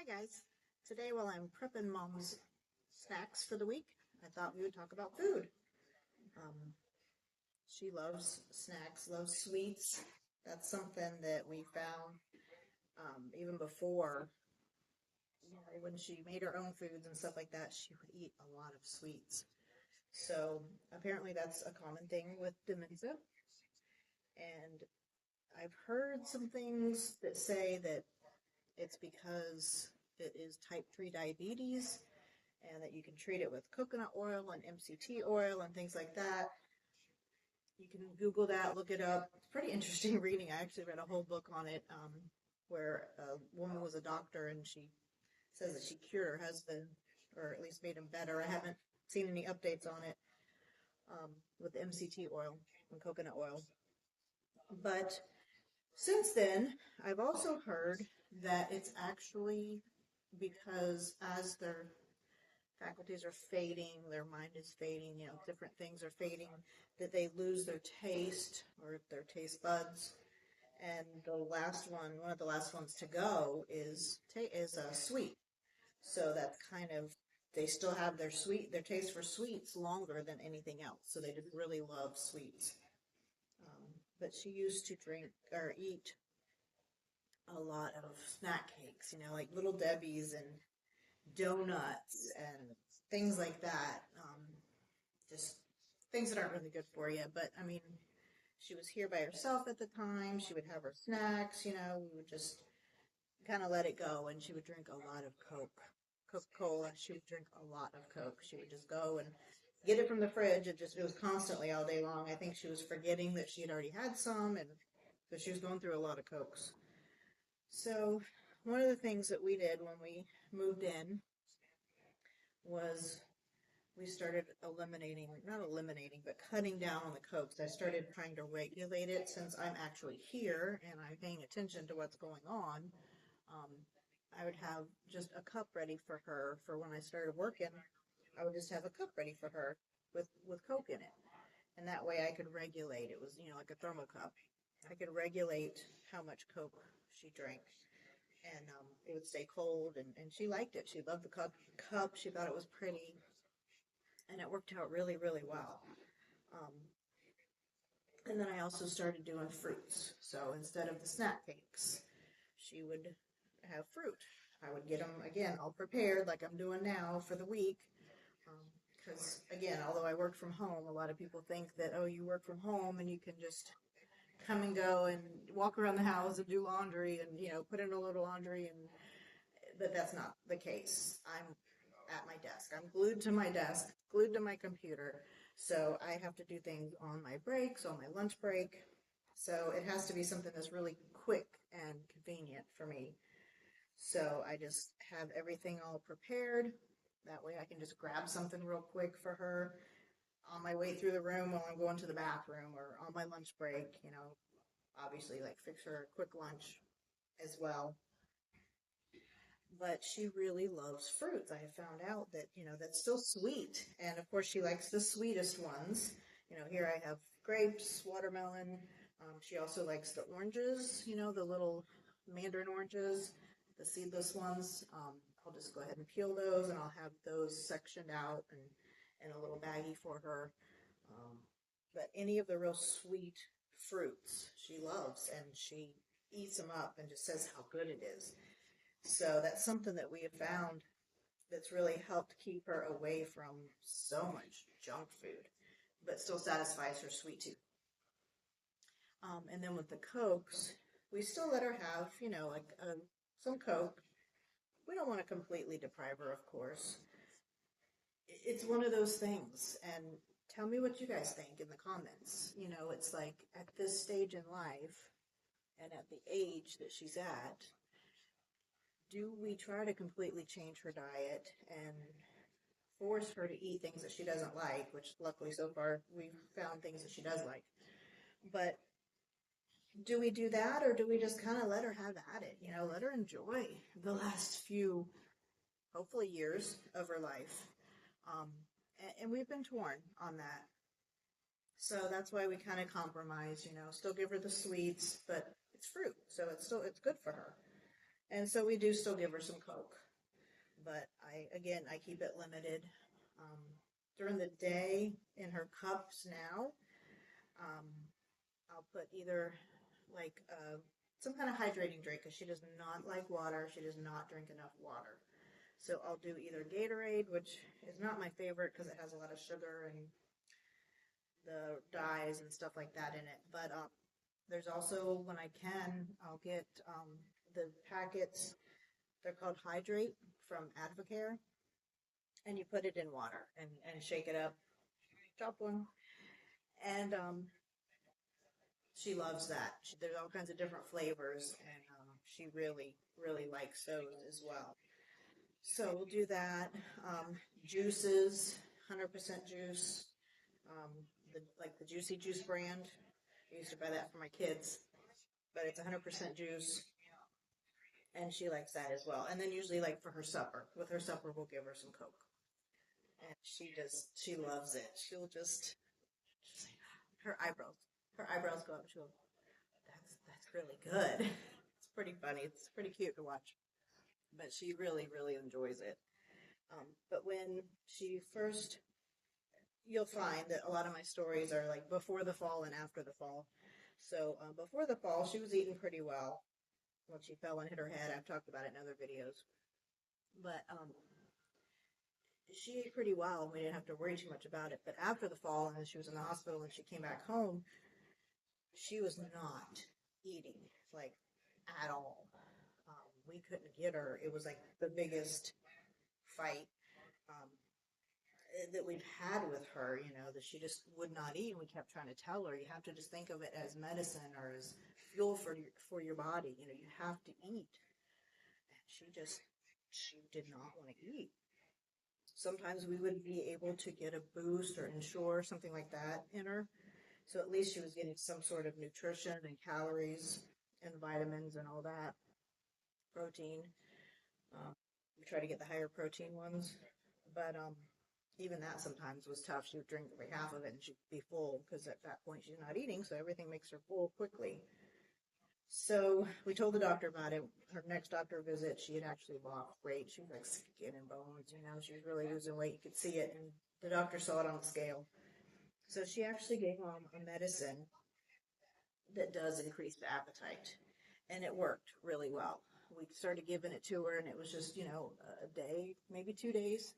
Hi guys. Today while I'm prepping mom's snacks for the week, I thought we would talk about food. Um, she loves snacks, loves sweets. That's something that we found even before, when she made her own foods and stuff like that, she would eat a lot of sweets. So apparently that's a common thing with dementia. And I've heard some things that say that it's because it is type 3 diabetes and that you can treat it with coconut oil and MCT oil and things like that. You can Google that, look it up. It's pretty interesting reading. I actually read a whole book on it, where a woman was a doctor and she says that she cured her husband, or at least made him better. I haven't seen any updates on it, with MCT oil and coconut oil. But since then, I've also heard that it's actually because as their faculties are fading, their mind is fading, different things are fading, that they lose their taste or their taste buds. And one of the last ones to go is sweet. So that's kind of, they still have their taste for sweets longer than anything else. So they just really love sweets. But she used to drink or eat a lot of snack cakes, like Little Debbie's and donuts and things like that. Just things that aren't really good for you. But I mean, she was here by herself at the time. She would have her snacks, we would just kind of let it go. And she would drink a lot of Coca-Cola. She would drink a lot of Coke. She would just go and get it from the fridge. It was constantly all day long. I think she was forgetting that she had already had some, and but she was going through a lot of Cokes. So one of the things that we did when we moved in was we started not eliminating, but cutting down on the Cokes. I started trying to regulate it since I'm actually here and I'm paying attention to what's going on. Um, I would have just a cup ready for her for when I started working. I would just have a cup ready for her with Coke in it. And that way I could regulate. It was, like a thermal cup. I could regulate how much Coke she drank. And it would stay cold, and she liked it. She loved the cup. She thought it was pretty. And it worked out really, really well. Um, and then I also started doing fruits. So instead of the snack cakes, she would have fruit. I would get them, again, all prepared like I'm doing now for the week. Because, again, although I work from home, a lot of people think that, oh, you work from home and you can just come and go and walk around the house and do laundry and, put in a little laundry. But that's not the case. I'm at my desk. I'm glued to my desk, glued to my computer. So I have to do things on my breaks, on my lunch break. So it has to be something that's really quick and convenient for me. So I just have everything all prepared. That way I can just grab something real quick for her on my way through the room while I'm going to the bathroom or on my lunch break, obviously like fix her a quick lunch as well. But she really loves fruits. I have found out that, that's still sweet. And of course, she likes the sweetest ones. Here I have grapes, watermelon. She also likes the oranges, the little mandarin oranges, the seedless ones. I'll just go ahead and peel those, and I'll have those sectioned out and in a little baggie for her. Um, but any of the real sweet fruits she loves, and she eats them up and just says how good it is. So that's something that we have found that's really helped keep her away from so much junk food, but still satisfies her sweet tooth. And then with the Cokes, we still let her have, like some Coke. We don't want to completely deprive her, of course. It's one of those things. And tell me what you guys think in the comments. It's like at this stage in life and at the age that she's at, do we try to completely change her diet and force her to eat things that she doesn't like, which luckily so far we've found things that she does like. But do we do that, or do we just kind of let her have at it? Let her enjoy the last few, hopefully, years of her life. Um, and we've been torn on that. So that's why we kind of compromise, still give her the sweets, but it's fruit, so it's good for her. And so we do still give her some Coke. But I keep it limited. Um, During the day in her cups now, um, I'll put either like some kind of hydrating drink because she does not like water. She does not drink enough water. So I'll do either Gatorade, which is not my favorite because it has a lot of sugar and the dyes and stuff like that in it. But there's also, when I can, I'll get the packets. They're called Hydrate from Advocare, and you put it in water and shake it up, chop one, and she loves that. There's all kinds of different flavors, and she really, really likes those as well. So we'll do that. Juices, 100% juice, um, like the Juicy Juice brand. I used to buy that for my kids, but it's 100% juice, and she likes that as well. And then usually, like for her supper, with her supper, we'll give her some Coke, and she loves it. She's like, her eyebrows go up. She'll, that's really good. It's pretty funny. It's pretty cute to watch, but she really, really enjoys it. But when she first, you'll find that a lot of my stories are like before the fall and after the fall. So before the fall, she was eating pretty well. When she fell and hit her head, I've talked about it in other videos. But she ate pretty well. We didn't have to worry too much about it. But after the fall, and then she was in the hospital and she came back home, she was not eating like at all. We couldn't get her. It was like the biggest fight um, that we've had with her, that she just would not eat. And we kept trying to tell her, you have to just think of it as medicine or as fuel for your body. You have to eat. And she did not want to eat. Sometimes we would be able to get a boost or Ensure, something like that in her. So at least she was getting some sort of nutrition and calories and vitamins and all that, protein. We try to get the higher protein ones, but even that sometimes was tough. She would drink like half of it and she'd be full because at that point she's not eating, so everything makes her full quickly. So we told the doctor about it. Her next doctor visit, she had actually lost weight. She was like skin and bones, she was really losing weight. You could see it, and the doctor saw it on the scale. So she actually gave mom a medicine that does increase the appetite, and it worked really well. We started giving it to her, and it was just, a day, maybe 2 days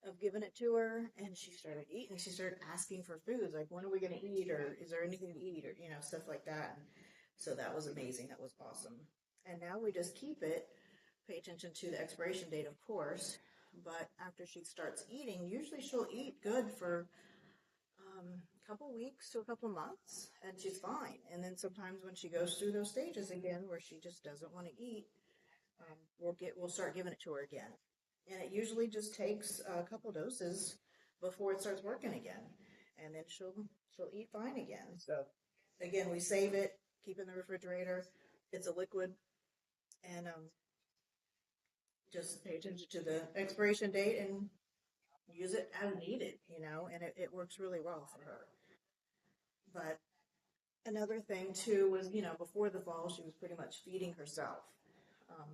of giving it to her, and she started eating. She started asking for foods, like, when are we going to eat, or is there anything to eat, or, stuff like that. And so that was amazing. That was awesome. And now we just keep it, pay attention to the expiration date, of course, but after she starts eating, usually she'll eat good for a couple weeks to a couple months, and she's fine. And then sometimes when she goes through those stages again where she just doesn't want to eat, we'll start giving it to her again. And it usually just takes a couple doses before it starts working again, and then she'll eat fine again. So again, we save it, keep it in the refrigerator. It's a liquid, and just pay attention to the expiration date and use it as needed, and it works really well for her. But another thing too was, before the fall, she was pretty much feeding herself. Um,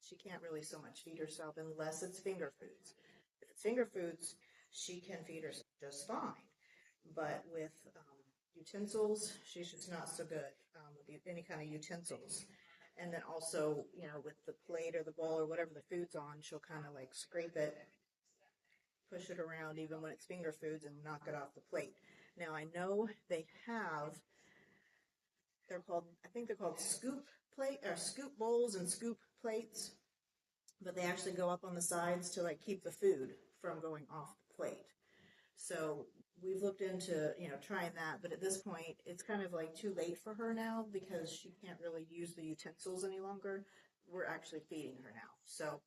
she can't really so much feed herself unless it's finger foods. If it's finger foods, she can feed herself just fine. But with utensils, she's just not so good with any kind of utensils. And then also, with the plate or the bowl or whatever the food's on, she'll kind of like scrape it, push it around even when it's finger foods, and knock it off the plate. Now I know they have, I think they're called scoop plate or scoop bowls and scoop plates, but they actually go up on the sides to like keep the food from going off the plate. So we've looked into, trying that, but at this point it's kind of like too late for her now because she can't really use the utensils any longer. We're actually feeding her now. So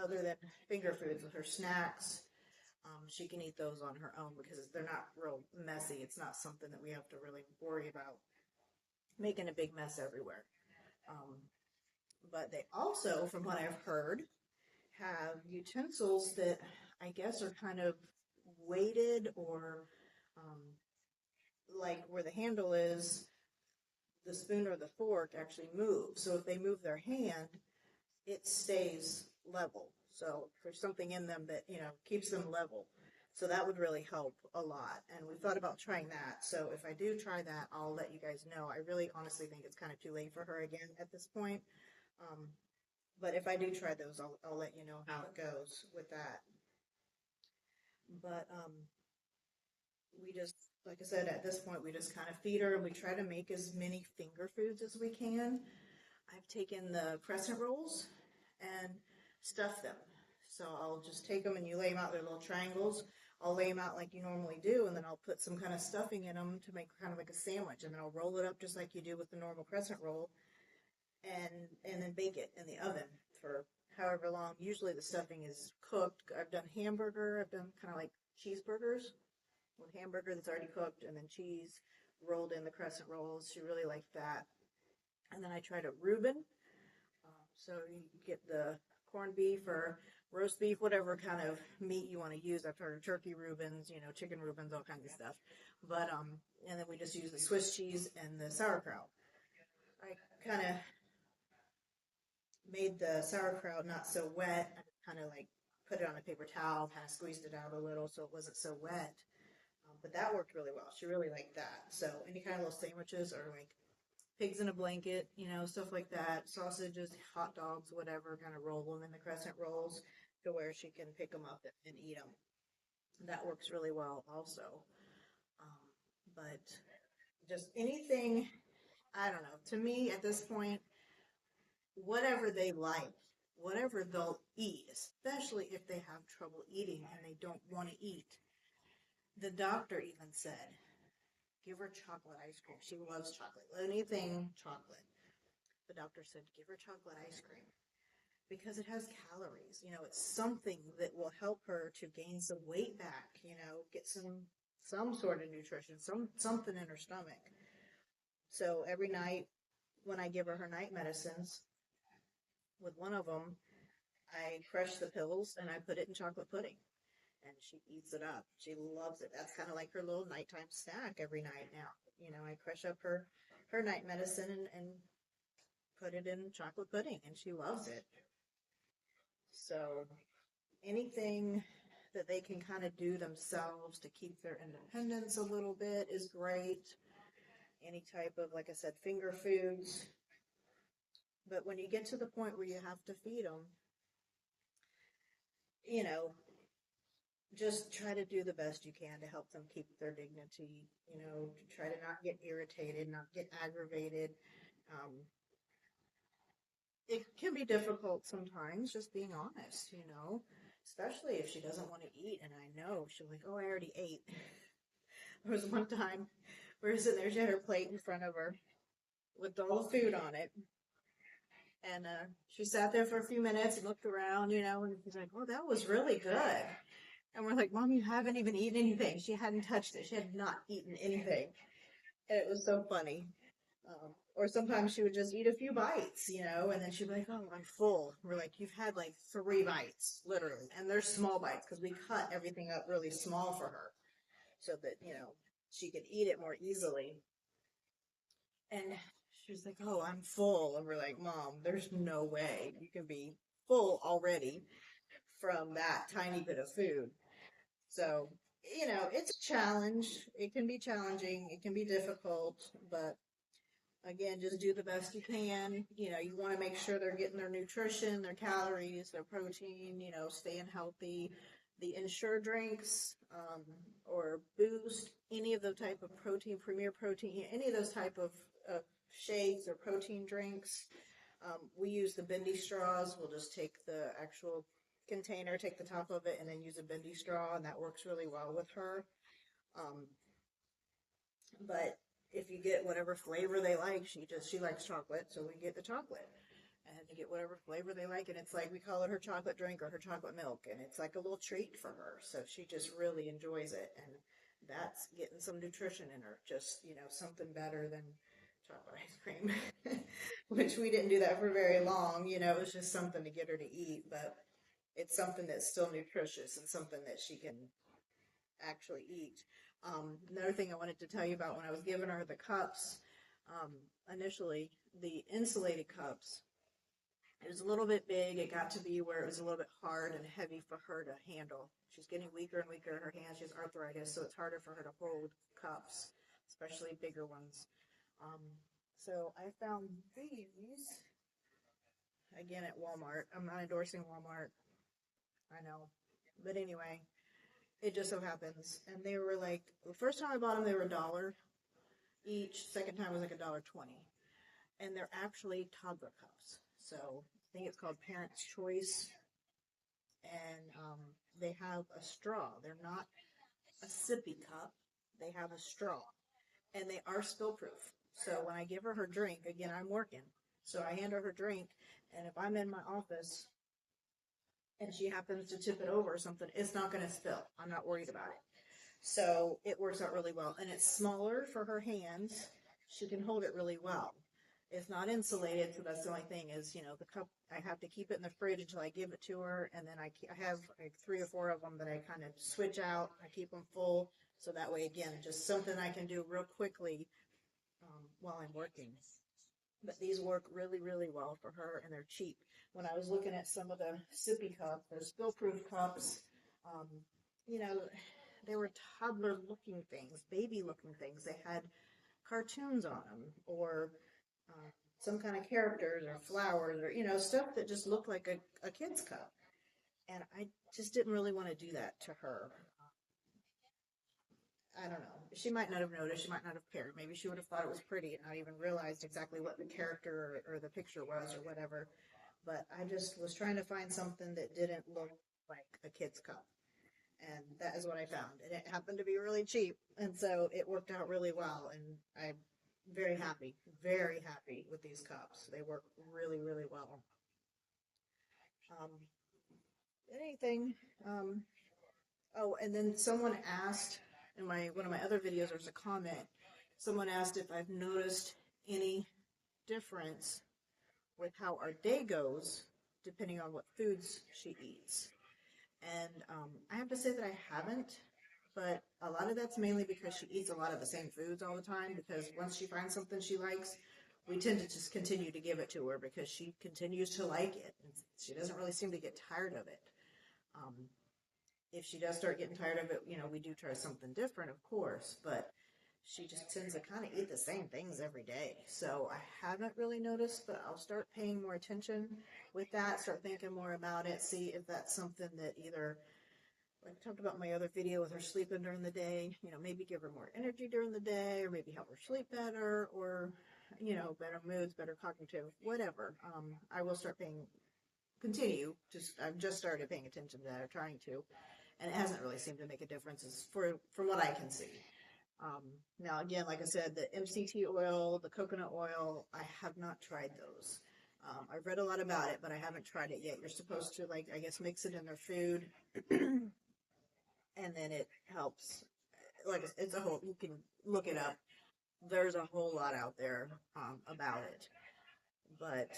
other than finger foods, with her snacks, she can eat those on her own because they're not real messy. It's not something that we have to really worry about making a big mess everywhere. Um, but they also, from what I've heard, have utensils that I guess are kind of weighted or like where the handle is, the spoon or the fork actually move. So if they move their hand, it stays level. So there's something in them that, keeps them level. So that would really help a lot. And we thought about trying that. So if I do try that, I'll let you guys know. I really honestly think it's kind of too late for her again at this point. Um, but if I do try those, I'll let you know how it goes with that. But we just, like I said, at this point, we just kind of feed her and we try to make as many finger foods as we can. I've taken the crescent rolls and stuff them. So I'll just take them and you lay them out, they're little triangles. I'll lay them out like you normally do, and then I'll put some kind of stuffing in them to make kind of like a sandwich, and then I'll roll it up just like you do with the normal crescent roll, and then bake it in the oven for however long. Usually the stuffing is cooked. I've done hamburger, I've done kind of like cheeseburgers with hamburger that's already cooked, and then cheese rolled in the crescent rolls. She really liked that. And then I tried a Reuben. So you get the corned beef or roast beef, whatever kind of meat you want to use. I've heard of turkey Reubens, chicken Reubens, all kinds of stuff. But and then we just use the Swiss cheese and the sauerkraut. I kind of made the sauerkraut not so wet. I kind of like put it on a paper towel, kind of squeezed it out a little so it wasn't so wet. But that worked really well. She really liked that. So any kind of little sandwiches or like pigs in a blanket, stuff like that, sausages, hot dogs, whatever, kind of roll them in the crescent rolls to where she can pick them up and eat them. That works really well also. But just anything, I don't know, to me at this point, whatever they like, whatever they'll eat, especially if they have trouble eating and they don't want to eat. The doctor even said, give her chocolate ice cream. She loves chocolate. Anything chocolate. The doctor said, give her chocolate ice cream because it has calories. It's something that will help her to gain some weight back, get some sort of nutrition, something in her stomach. So every night when I give her night medicines, with one of them, I crush the pills and I put it in chocolate pudding. And she eats it up. She loves it. That's kind of like her little nighttime snack every night now. I crush up her night medicine and put it in chocolate pudding, and she loves it. So anything that they can kind of do themselves to keep their independence a little bit is great. Any type of, like I said, finger foods. But when you get to the point where you have to feed them, just try to do the best you can to help them keep their dignity, to try to not get irritated, not get aggravated. It can be difficult sometimes, just being honest, especially if she doesn't want to eat. And I know she'll like, oh, I already ate. There was one time we were sitting there, she had her plate in front of her with all the food on it. And she sat there for a few minutes and looked around, and she's like, oh, that was really good. And we're like, Mom, you haven't even eaten anything. She hadn't touched it. She had not eaten anything. And it was so funny. Or sometimes she would just eat a few bites, and then she'd be like, oh, I'm full. We're like, you've had like 3 bites, literally. And they're small bites because we cut everything up really small for her so that, she could eat it more easily. And she was like, oh, I'm full. And we're like, Mom, there's no way you can be full already from that tiny bit of food. So, it's a challenge. It can be challenging. It can be difficult, but again, just do the best you can. You want to make sure they're getting their nutrition, their calories, their protein, staying healthy. The Ensure drinks, or Boost, any of the type of protein, Premier Protein, any of those type of shakes or protein drinks. We use the bendy straws. We'll just take the actual container, take the top of it, and then use a bendy straw, and that works really well with her. But if you get whatever flavor they like, she likes chocolate, so we get the chocolate. And you get whatever flavor they like, and it's like, we call it her chocolate drink or her chocolate milk, and it's like a little treat for her. So she just really enjoys it, and that's getting some nutrition in her. Just, something better than chocolate ice cream, which we didn't do that for very long. It was just something to get her to eat, but it's something that's still nutritious and something that she can actually eat. Another thing I wanted to tell you about when I was giving her the cups, initially, the insulated cups, it was a little bit big. It got to be where it was a little bit hard and heavy for her to handle. She's getting weaker and weaker in her hands. She has arthritis, so it's harder for her to hold cups, especially bigger ones. Um, so I found these again at Walmart. I'm not endorsing Walmart, I know, but anyway, it just so happens. And they were like, the first time I bought them, they were $1 each. Second time was like $1.20, and they're actually toddler cups. So I think it's called Parents' Choice, and they have a straw. They're not a sippy cup. They have a straw, and they are spill proof. So when I give her her drink, again, I'm working, so I hand her her drink, and if I'm in my office and she happens to tip it over or something, it's not going to spill. I'm not worried about it. So it works out really well, and it's smaller for her hands. She can hold it really well. It's not insulated, so that's the only thing is, the cup, I have to keep it in the fridge until I give it to her, and then I have like 3 or 4 of them that I kind of switch out. I keep them full, so that way, again, just something I can do real quickly while I'm working. But these work really, really well for her, and they're cheap. When I was looking at some of the sippy cups, those spill-proof cups, um, you know, they were toddler-looking things, baby-looking things. They had cartoons on them, or some kind of characters or flowers, or stuff that just looked like a kid's cup. And I just didn't really want to do that to her. I don't know. She might not have noticed. She might not have cared. Maybe she would have thought it was pretty and not even realized exactly what the character or the picture was or whatever. But I just was trying to find something that didn't look like a kid's cup. And that is what I found. And it happened to be really cheap. And so it worked out really well. And I'm very happy with these cups. They work really, really well. Um, anything. Oh, and then someone asked in one of my other videos, there was a comment. Someone asked if I've noticed any difference with how our day goes, depending on what foods she eats. And I have to say that I haven't, but a lot of that's mainly because she eats a lot of the same foods all the time, because once she finds something she likes, we tend to just continue to give it to her because she continues to like it. And she doesn't really seem to get tired of it. If she does start getting tired of it, we do try something different, of course, but she just tends to kind of eat the same things every day. So I haven't really noticed, but I'll start paying more attention with that, start thinking more about it, see if that's something that either, like I talked about in my other video with her sleeping during the day, maybe give her more energy during the day, or maybe help her sleep better, or, better moods, better cognitive, whatever. I will start I've just started paying attention to that, or trying to, and it hasn't really seemed to make a difference from what I can see. Now, again, like I said, the MCT oil, the coconut oil, I have not tried those. I've read a lot about it, but I haven't tried it yet. You're supposed to, I guess, mix it in their food, and then it helps. It's a whole, you can look it up. There's a whole lot out there about it, but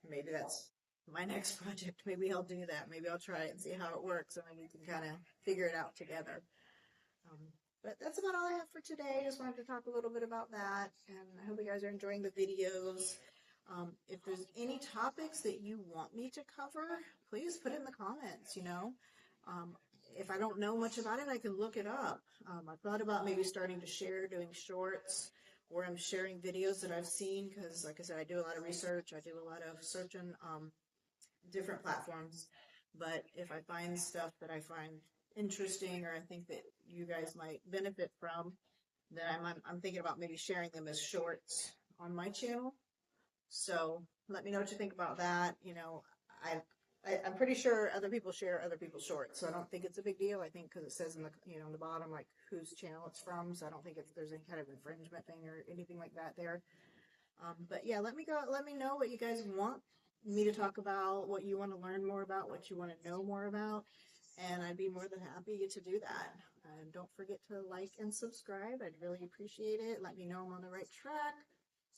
maybe that's my next project. Maybe I'll do that. Maybe I'll try it and see how it works, and then we can kind of figure it out together. But that's about all I have for today. Just wanted to talk a little bit about that, and I hope you guys are enjoying the videos. If there's any topics that you want me to cover, please put it in the comments, if I don't know much about it, I can look it up. I thought about maybe starting to doing shorts where I'm sharing videos that I've seen, because like I said, I do a lot of research. I do a lot of searching different platforms. But if I find stuff that I find interesting, or I think that you guys might benefit from, then I'm thinking about maybe sharing them as shorts on my channel. So let me know what you think about that. I'm pretty sure other people share other people's shorts, so I don't think it's a big deal. I think because it says in the on the bottom like whose channel it's from, so I don't think there's any kind of infringement thing or anything like that there. But yeah, let me know what you guys want me to talk about, what you want to learn more about, what you want to know more about, and I'd be more than happy to do that. And don't forget to like and subscribe. I'd really appreciate it. Let me know I'm on the right track.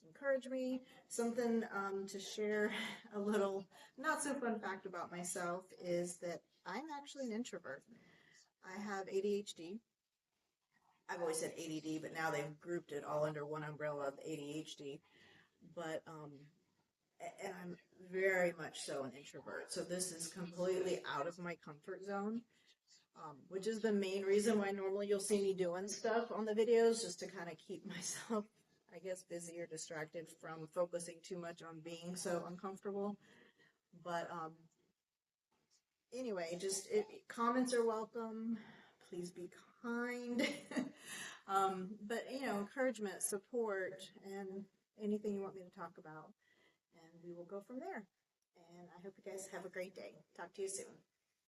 Encourage me. Something to share, a little not so fun fact about myself is that I'm actually an introvert. I have ADHD. I've always said ADD, but now they've grouped it all under one umbrella of ADHD. But, and I'm very much so an introvert. So this is completely out of my comfort zone, which is the main reason why normally you'll see me doing stuff on the videos, just to kind of keep myself, I guess, busy or distracted from focusing too much on being so uncomfortable. But anyway, comments are welcome. Please be kind. But, encouragement, support, and anything you want me to talk about. And we will go from there. And I hope you guys have a great day. Talk to you soon.